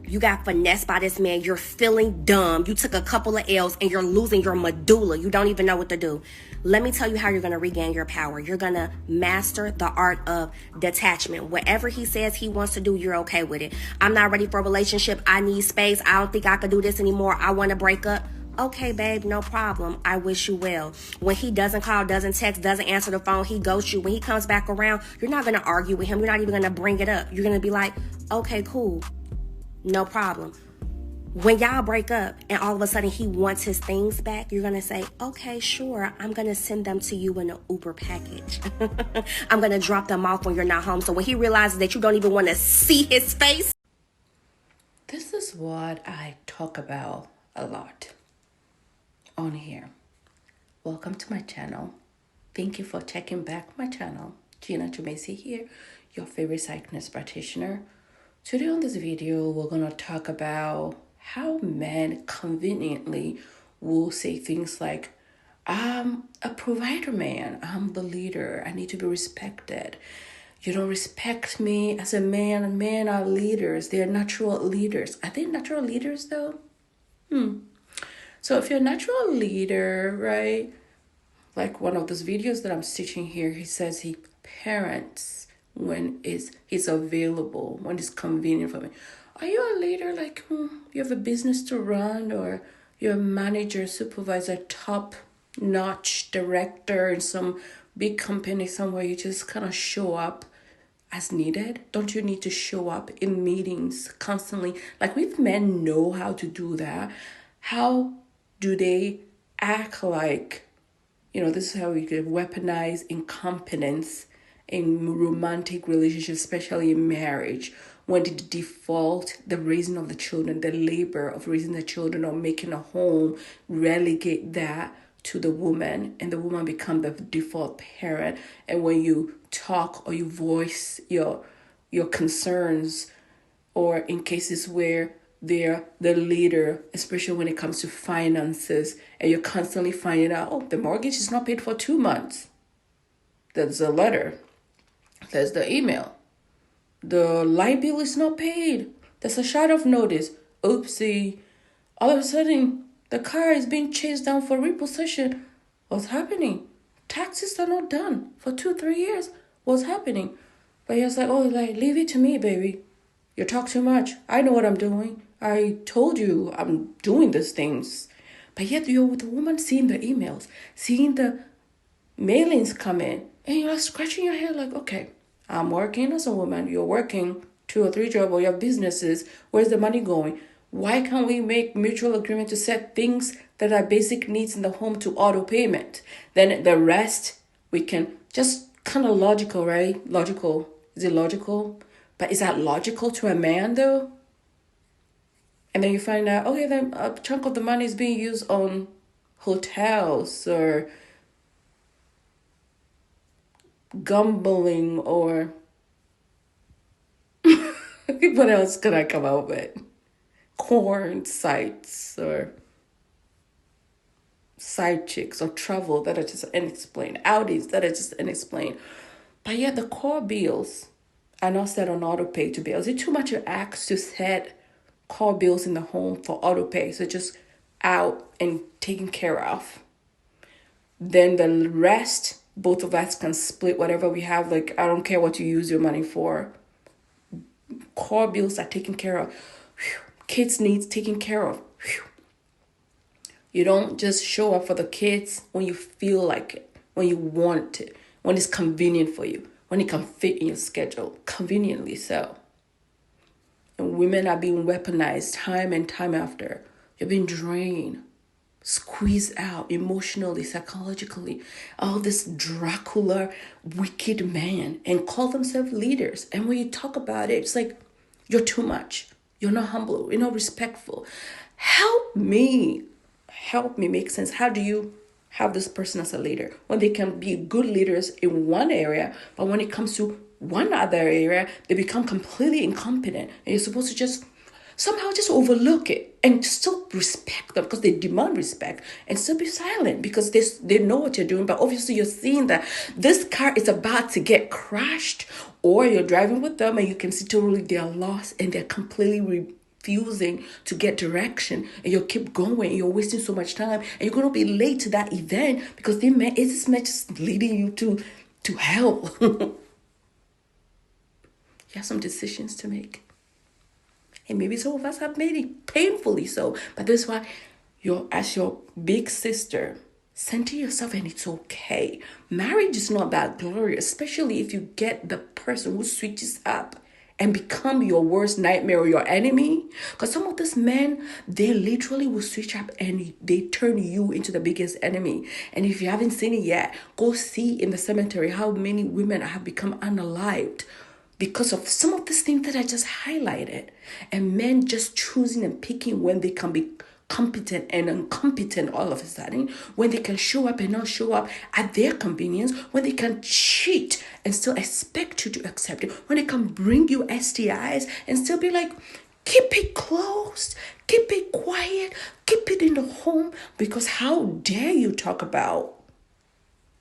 You got finessed by this man. You're feeling dumb. You took a couple of L's and you're losing your medulla. You don't even know what to do. Let me tell you how you're going to regain your power. You're going to master the art of detachment. Whatever he says he wants to do, you're okay with it. I'm not ready for a relationship. I need space. I don't think I could do this anymore. I want to break up. Okay, babe, no problem. I wish you well. When he doesn't call, doesn't text, doesn't answer the phone, he ghosts you. When he comes back around, you're not going to argue with him. You're not even going to bring it up. You're going to be like, okay, cool. No problem. When y'all break up and all of a sudden he wants his things back, you're going to say, okay, sure, I'm going to send them to you in an Uber package. I'm going to drop them off when you're not home. So when he realizes that you don't even want to see his face. This is what I talk about a lot on here. Welcome to my channel. Thank you for checking back my channel. Gina Jumesi here, your favorite psych nurse practitioner. Today on this video, we're going to talk about how men conveniently will say things like, I'm a provider man, I'm the leader, I need to be respected. You don't respect me as a man, and men are leaders. They are natural leaders. Are they natural leaders though? So if you're a natural leader, right? Like one of those videos that I'm stitching here, he says he parents when he's available, when it's convenient for me. Are you a leader? Like you have a business to run, or you're a manager, supervisor, top-notch director in some big company somewhere. You just kind of show up as needed. Don't you need to show up in meetings constantly? Like if men know how to do that, how do they act like, this is how we can weaponize incompetence in romantic relationships, especially in marriage, when the default, the raising of the children, the labor of raising the children or making a home, relegate that to the woman, and the woman become the default parent. And when you talk or you voice your concerns, or in cases where they're the leader, especially when it comes to finances, and you're constantly finding out, oh, the mortgage is not paid for 2 months. There's a letter. There's the email. The light bill is not paid. There's a shot of notice. Oopsie. All of a sudden, the car is being chased down for repossession. What's happening? Taxes are not done for 2-3 years. What's happening? But you're like, leave it to me, baby. You talk too much. I know what I'm doing. I told you I'm doing these things. But yet you're with the woman seeing the emails, seeing the mailings come in, and you're scratching your head like, okay, I'm working as a woman. You're working 2 or 3 jobs, or your businesses. Where's the money going? Why can't we make mutual agreement to set things that are basic needs in the home to auto payment? Then the rest, we can just kind of logical, right? Logical. Is it logical? But is that logical to a man though? And then you find out, okay, then a chunk of the money is being used on hotels or gambling, or what else could I come up with? Corn sites or side chicks or travel that are just unexplained. Audis that are just unexplained. But yet the core bills are not set on auto pay to bills. Is it too much to ask to set core bills in the home for auto pay? So just out and taken care of. Then the rest, both of us can split whatever we have. Like, I don't care what you use your money for. Core bills are taken care of. Kids' needs taken care of. You don't just show up for the kids when you feel like it, when you want it, when it's convenient for you, when it can fit in your schedule, conveniently so. And women are being weaponized time and time after. You're being drained, squeezed out emotionally, psychologically. All this Dracula, wicked man, and call themselves leaders. And when you talk about it, it's like, you're too much. You're not humble. You're not respectful. Help me make sense. How do you have this person as a leader when they can be good leaders in one area, but when it comes to one other area, they become completely incompetent, and you're supposed to just somehow just overlook it and still respect them because they demand respect, and still be silent because they know what you're doing. But obviously you're seeing that this car is about to get crashed, or you're driving with them and you can see totally they're lost and they're completely confusing to get direction, and you'll keep going, and you're wasting so much time, and you're going to be late to that event because this man just leading you to hell. You have some decisions to make. And maybe some of us have made it painfully so. But that's why as your big sister, center yourself, and it's okay. Marriage is not that glorious, especially if you get the person who switches up and become your worst nightmare or your enemy. Because some of these men, they literally will switch up and they turn you into the biggest enemy. And if you haven't seen it yet, go see in the cemetery how many women have become unalived because of some of these things that I just highlighted. And men just choosing and picking when they can be competent and incompetent all of a sudden, when they can show up and not show up at their convenience, when they can cheat and still expect you to accept it, when they can bring you STIs and still be like, keep it closed, keep it quiet, keep it in the home, because how dare you talk about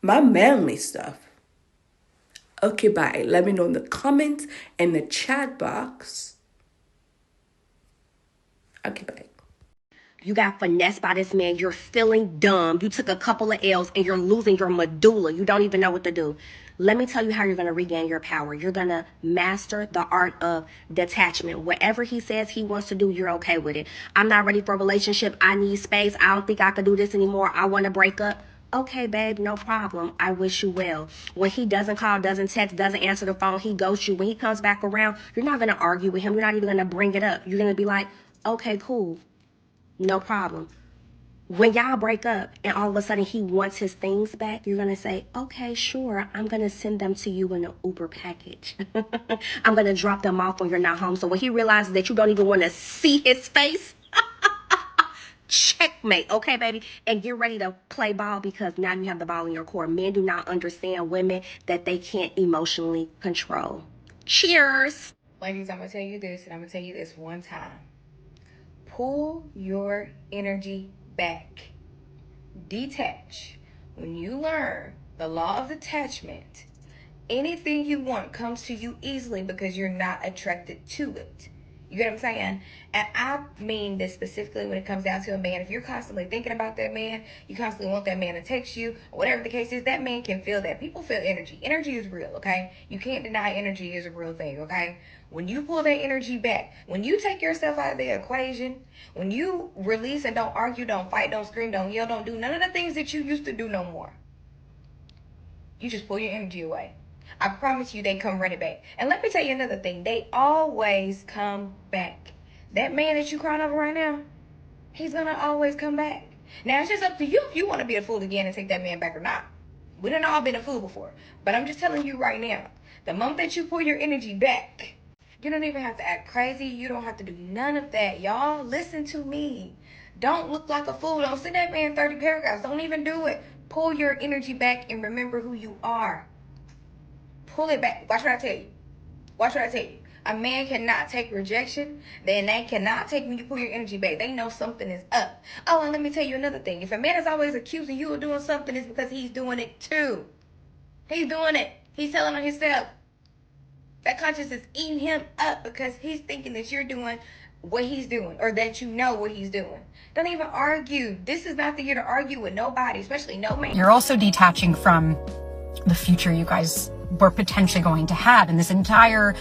my manly stuff? Okay, bye. Let me know in the comments and the chat box. Okay, bye. You got finessed by this man. You're feeling dumb. You took a couple of L's and you're losing your medulla. You don't even know what to do. Let me tell you how you're going to regain your power. You're going to master the art of detachment. Whatever he says he wants to do, you're okay with it. I'm not ready for a relationship. I need space. I don't think I can do this anymore. I want to break up. Okay, babe, no problem. I wish you well. When he doesn't call, doesn't text, doesn't answer the phone, he ghosts you. When he comes back around, you're not going to argue with him. You're not even going to bring it up. You're going to be like, okay, cool. No problem. When y'all break up and all of a sudden he wants his things back, you're going to say, okay, sure, I'm going to send them to you in an Uber package. I'm going to drop them off when you're not home. So when he realizes that you don't even want to see his face, checkmate, okay, baby? And get ready to play ball, because now you have the ball in your court. Men do not understand women that they can't emotionally control. Cheers. Ladies, I'm going to tell you this, and I'm going to tell you this one time. Pull your energy back. Detach. When you learn the law of detachment, anything you want comes to you easily because you're not attracted to it. You get what I'm saying? And I mean this specifically when it comes down to a man. If you're constantly thinking about that man, you constantly want that man to text you, or whatever the case is, that man can feel that. People feel energy. Energy is real, okay? You can't deny energy is a real thing, okay? When you pull that energy back, when you take yourself out of the equation, when you release and don't argue, don't fight, don't scream, don't yell, don't do none of the things that you used to do no more. You just pull your energy away. I promise you they come running back. And let me tell you another thing. They always come back. That man that you crying over right now, he's going to always come back. Now, it's just up to you if you want to be a fool again and take that man back or not. We done all been a fool before. But I'm just telling you right now, the moment that you pull your energy back, you don't even have to act crazy. You don't have to do none of that. Y'all, listen to me. Don't look like a fool. Don't send that man 30 paragraphs. Don't even do it. Pull your energy back and remember who you are. Pull it back. Watch what I tell you. Watch what I tell you. A man cannot take rejection. Then they cannot take when you pull your energy back. They know something is up. Oh, and let me tell you another thing. If a man is always accusing you of doing something, it's because he's doing it too. He's doing it. He's telling on himself. That conscience is eating him up because he's thinking that you're doing what he's doing, or that you know what he's doing. Don't even argue. This is not the year to argue with nobody, especially no man. You're also detaching from the future you guys were potentially going to have, and this entire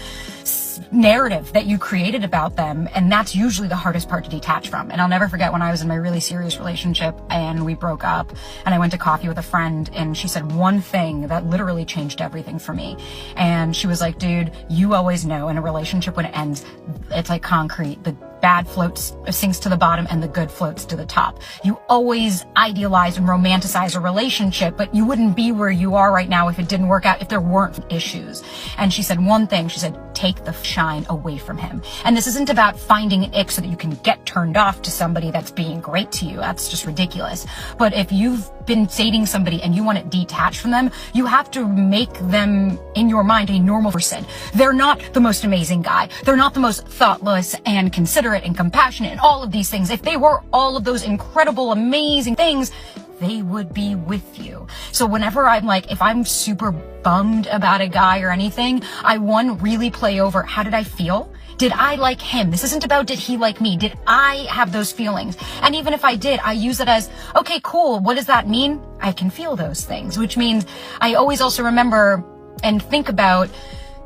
narrative that you created about them. And that's usually the hardest part to detach from. And I'll never forget when I was in my really serious relationship and we broke up, and I went to coffee with a friend, and she said one thing that literally changed everything for me. And she was like, dude, you always know in a relationship when it ends, it's like concrete. The bad floats, sinks to the bottom, and the good floats to the top. You always idealize and romanticize a relationship, but you wouldn't be where you are right now if it didn't work out, if there weren't issues. And she said one thing, she said, take the shine away from him. And this isn't about finding an ick so that you can get turned off to somebody that's being great to you. That's just ridiculous. But if you've been dating somebody and you want to detach from them, you have to make them, in your mind, a normal person. They're not the most amazing guy. They're not the most thoughtless and considerate and compassionate and all of these things. If they were all of those incredible, amazing things, they would be with you. So whenever I'm like, if I'm super bummed about a guy or anything, I really play over, how did I feel? Did I like him? This isn't about did he like me? Did I have those feelings? And even if I did, I use it as, okay, cool. What does that mean? I can feel those things, which means I always also remember and think about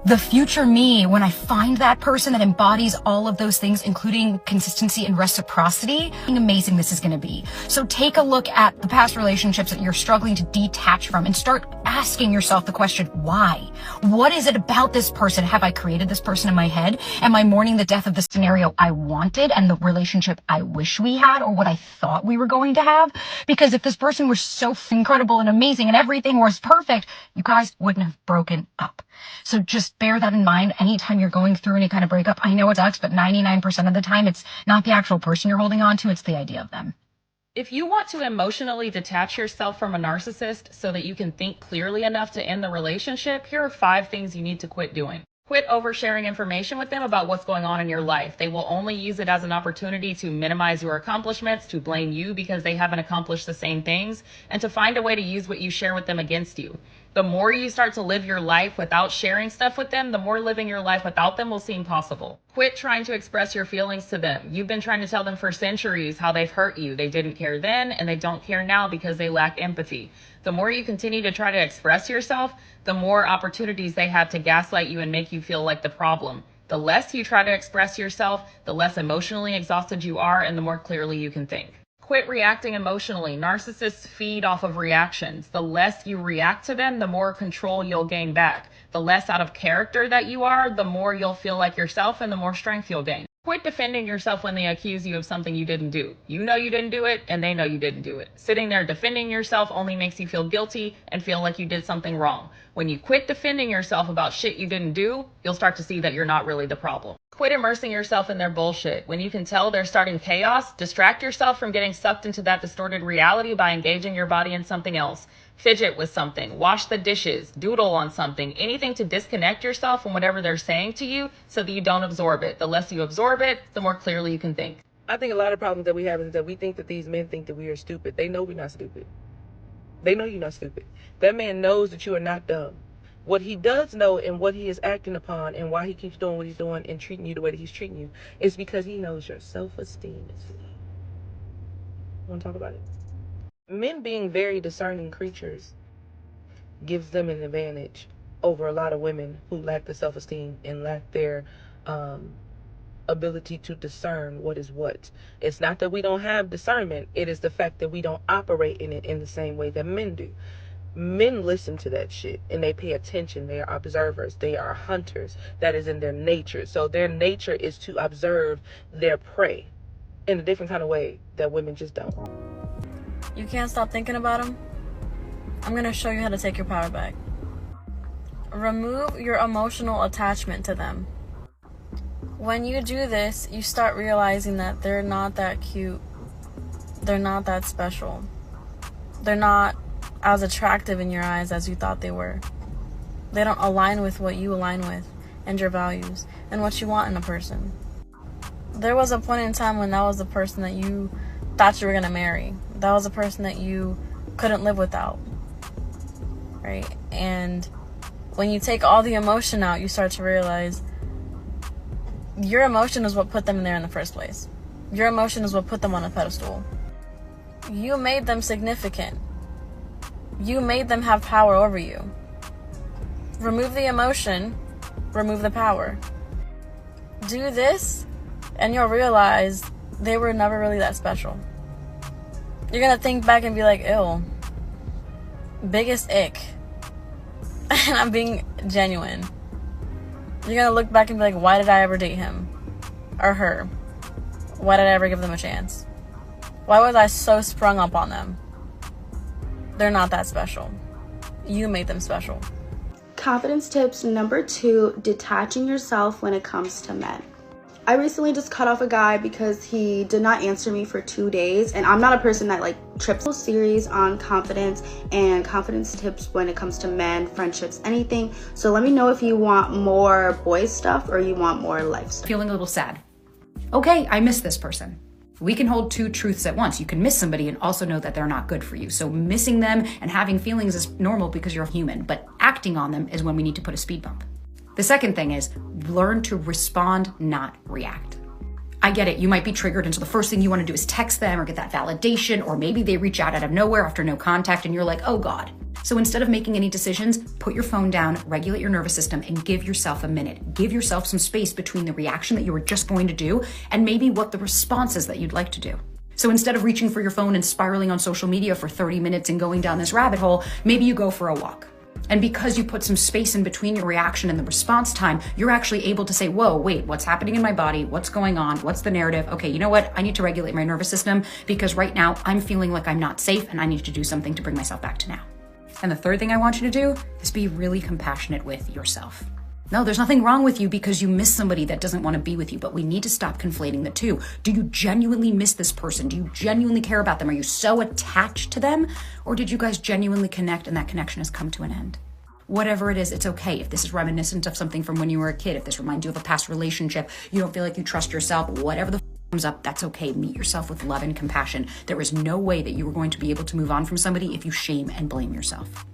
the future me when I find that person that embodies all of those things, including consistency and reciprocity. How amazing this is going to be. So take a look at the past relationships that you're struggling to detach from and start asking yourself the question, why? What is it about this person? Have I created this person in my head? Am I mourning the death of the scenario I wanted and the relationship I wish we had, or what I thought we were going to have? Because if this person was so incredible and amazing and everything was perfect, you guys wouldn't have broken up. So just bear that in mind anytime you're going through any kind of breakup. I know it sucks, but 99% of the time, it's not the actual person you're holding on to, it's the idea of them. If you want to emotionally detach yourself from a narcissist so that you can think clearly enough to end the relationship, here are 5 things you need to quit doing. Quit oversharing information with them about what's going on in your life. They will only use it as an opportunity to minimize your accomplishments, to blame you because they haven't accomplished the same things, and to find a way to use what you share with them against you. The more you start to live your life without sharing stuff with them, the more living your life without them will seem possible. Quit trying to express your feelings to them. You've been trying to tell them for centuries how they've hurt you. They didn't care then, and they don't care now because they lack empathy. The more you continue to try to express yourself, the more opportunities they have to gaslight you and make you feel like the problem. The less you try to express yourself, the less emotionally exhausted you are, and the more clearly you can think. Quit reacting emotionally. Narcissists feed off of reactions. The less you react to them, the more control you'll gain back. The less out of character that you are, the more you'll feel like yourself and the more strength you'll gain. Quit defending yourself when they accuse you of something you didn't do. You know you didn't do it, and they know you didn't do it. Sitting there defending yourself only makes you feel guilty and feel like you did something wrong. When you quit defending yourself about shit you didn't do, you'll start to see that you're not really the problem. Quit immersing yourself in their bullshit. When you can tell they're starting chaos, distract yourself from getting sucked into that distorted reality by engaging your body in something else. Fidget with something, wash the dishes, doodle on something, anything to disconnect yourself from whatever they're saying to you so that you don't absorb it. The less you absorb it, the more clearly you can think. I think a lot of problems that we have is that we think that these men think that we are stupid. They know we're not stupid. They know you're not stupid. That man knows that you are not dumb. What he does know and what he is acting upon and why he keeps doing what he's doing and treating you the way that he's treating you is because he knows your self-esteem is low. Want to talk about it? Men being very discerning creatures gives them an advantage over a lot of women who lack the self-esteem and lack their ability to discern what is what. It's not that we don't have discernment. It is the fact that we don't operate in it in the same way that men do. Men listen to that shit and they pay attention. They are observers. They are hunters. That is in their nature. So their nature is to observe their prey in a different kind of way that women just don't. You can't stop thinking about them? I'm going to show you how to take your power back. Remove your emotional attachment to them. When you do this, you start realizing that they're not that cute. They're not that special. They're not as attractive in your eyes as you thought they were. They don't align with what you align with and your values and what you want in a person. There was a point in time when that was the person that you thought you were going to marry. That was a person that you couldn't live without. Right? And when you take all the emotion out, you start to realize your emotion is what put them there in the first place. Your emotion is what put them on a pedestal. You made them significant. You made them have power over you. Remove the emotion, remove the power. Do this, and you'll realize they were never really that special. You're gonna think back and be like, ew, biggest ick. And I'm being genuine. You're gonna look back and be like, why did I ever date him? Or her? Why did I ever give them a chance? Why was I so sprung up on them? They're not that special. You made them special. Confidence tips number 2, detaching yourself when it comes to men. I recently just cut off a guy because he did not answer me for 2 days, and I'm not a person that trips. A series on confidence and confidence tips when it comes to men, friendships, anything. So let me know if you want more boy stuff or you want more life stuff. Feeling a little sad. Okay, I miss this person. We can hold 2 truths at once. You can miss somebody and also know that they're not good for you. So missing them and having feelings is normal because you're human, but acting on them is when we need to put a speed bump. The second thing is learn to respond, not react. I get it. You might be triggered. And so the first thing you want to do is text them or get that validation, or maybe they reach out of nowhere after no contact and you're like, oh God. So instead of making any decisions, put your phone down, regulate your nervous system, and give yourself a minute. Give yourself some space between the reaction that you were just going to do and maybe what the response is that you'd like to do. So instead of reaching for your phone and spiraling on social media for 30 minutes and going down this rabbit hole, maybe you go for a walk. And because you put some space in between your reaction and the response time, you're actually able to say, whoa, wait, what's happening in my body? What's going on? What's the narrative? Okay, you know what? I need to regulate my nervous system because right now I'm feeling like I'm not safe and I need to do something to bring myself back to now. And the third thing I want you to do is be really compassionate with yourself. No, there's nothing wrong with you because you miss somebody that doesn't want to be with you, but we need to stop conflating the two. Do you genuinely miss this person? Do you genuinely care about them? Are you so attached to them? Or did you guys genuinely connect and that connection has come to an end? Whatever it is, it's okay. If this is reminiscent of something from when you were a kid, if this reminds you of a past relationship, you don't feel like you trust yourself, whatever the comes up, that's okay. Meet yourself with love and compassion. There is no way that you are going to be able to move on from somebody if you shame and blame yourself.